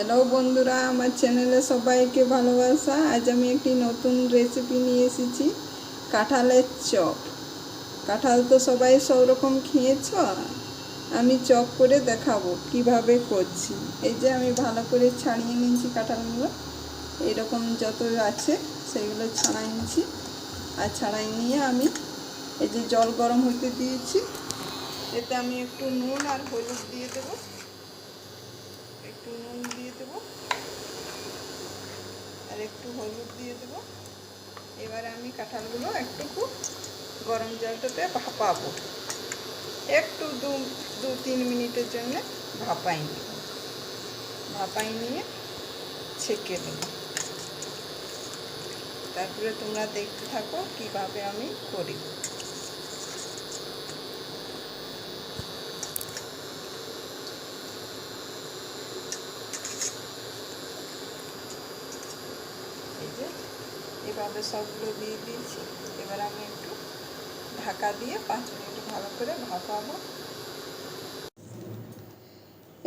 Hello বন্ধুরা, আমার চ্যানেলে সবাইকে ভালোবাসা। আজ আমি একটি নতুন রেসিপি নিয়ে এসেছি, কাঁঠালের চপ। কাঁঠাল তো সবাই সব রকম খেয়েছ, আমি চপ করে দেখাবো কিভাবে করছি। এই যে আমি ভালো করে ছাড়িয়ে নিয়েছি কাঁঠালগুলো, এইরকম যত আছে সেইগুলো ছাড়াই নিয়েছি। আর ছাড়াই নিয়ে আমি এই যে জল গরম হতে দিয়েছি, এতে আমি একটু নুন আর হলুদ দিয়ে দেবো। একটু নুন দিয়ে দেবো আর একটু হলুদ দিয়ে দেবো। এবারে আমি কাঁঠালগুলো একটু গরম জলটাতে ভাপাবো, একটু দু তিন মিনিটের জন্য ভাপাই নিয়ে ছেঁকে দেবো। তারপরে তোমরা দেখতে থাকো কিভাবে আমি করি। এই যে এভাবে সবগুলো দিয়ে দিয়েছি। এবার আমি একটু ঢাকা দিয়ে 5 মিনিট ভালো করে ভাপাবো।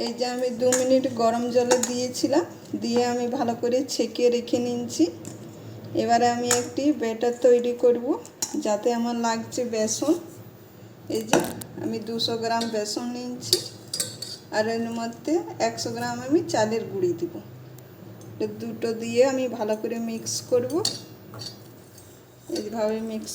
এই যে আমি 2 মিনিট গরম জলে দিয়েছিলাম, দিয়ে আমি ভালো করে ছেঁকে রেখে নিয়েছি। এবারে আমি একটি ব্যাটার তৈরি করব, যাতে আমার লাগছে বেসন। এই যে আমি 200 গ্রাম বেসন নিয়েছি, আর এর মধ্যে 100 গ্রাম আমি চালের গুঁড়ি দেব। দুটো দিয়ে আমি ভালো করে মিক্স করব। এইভাবে মিক্স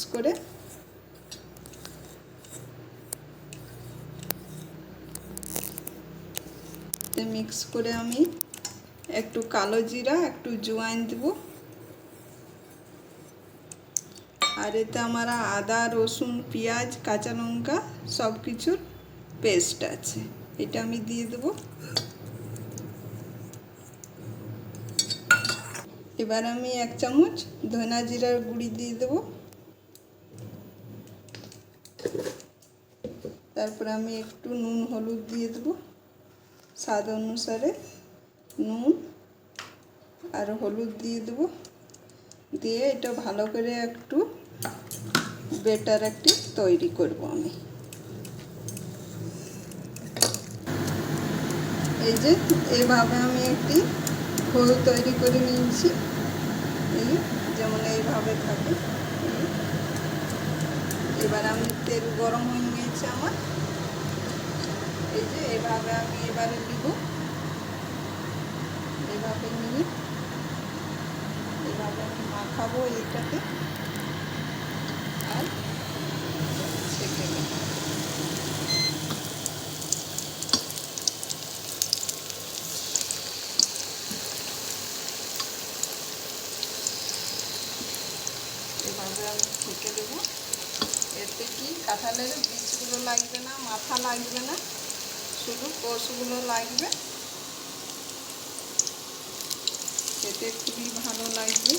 করে আমি একটু কালো জিরা, একটু জোয়াইন দেব। আর এতে আমার আদা, রসুন, পেঁয়াজ, কাঁচা লঙ্কা সব কিছুর পেস্ট আছে, এটা আমি দিয়ে দেব। এবার আমি 1 চামচ ধনা জিরার গুঁড়ি দিয়ে দেব। তারপর আমি একটু নুন হলুদ দিয়ে দেব, স্বাদ অনুসারে নুন আর হলুদ দিয়ে দেব। দিয়ে এটা ভালো করে একটু ব্যাটার একটি তৈরি করব আমি। এই যে এইভাবে আমি একটি ঘোল তৈরি করে নিয়েছি, এই যেমন এইভাবে থাকে। এবার আমি তেল গরম হয়ে গিয়েছে আমার। এই যে এইভাবে আমি এবারে দিব, এইভাবে নিয়ে এইভাবে আমি মাখাবো এইটাতে আর ছেঁকে নেব। এভাবে আমি ছেঁকে দেবো। এতে কি কাঁঠালের বীজগুলো লাগবে না, মাথা লাগবে না, শুধু কোষগুলো লাগবে। খেতে খুবই ভালো লাগবে।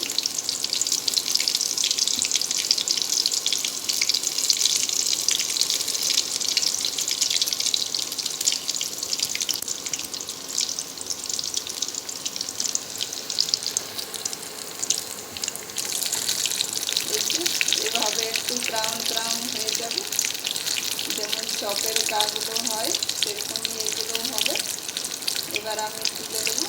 এভাবে একটু ব্রাউন হয়ে যাবে, যেমন চপের গাগুলো হয় সেরকমই এগুলোও হবে। এবার আমি তুলে দেবো।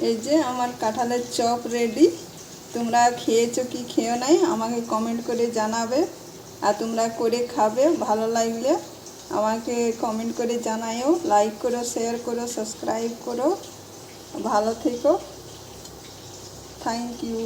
এই যে আমার কাঁঠালের চপ রেডি। তোমরা খেয়েছো কি খেও নাই আমাকে কমেন্ট করে জানাবে, আর তোমরা করে খাবে। ভালো লাগলে আমাকে কমেন্ট করে জানাও, লাইক করো, শেয়ার করো, সাবস্ক্রাইব করো। ভালো থেকো, থ্যাংক ইউ।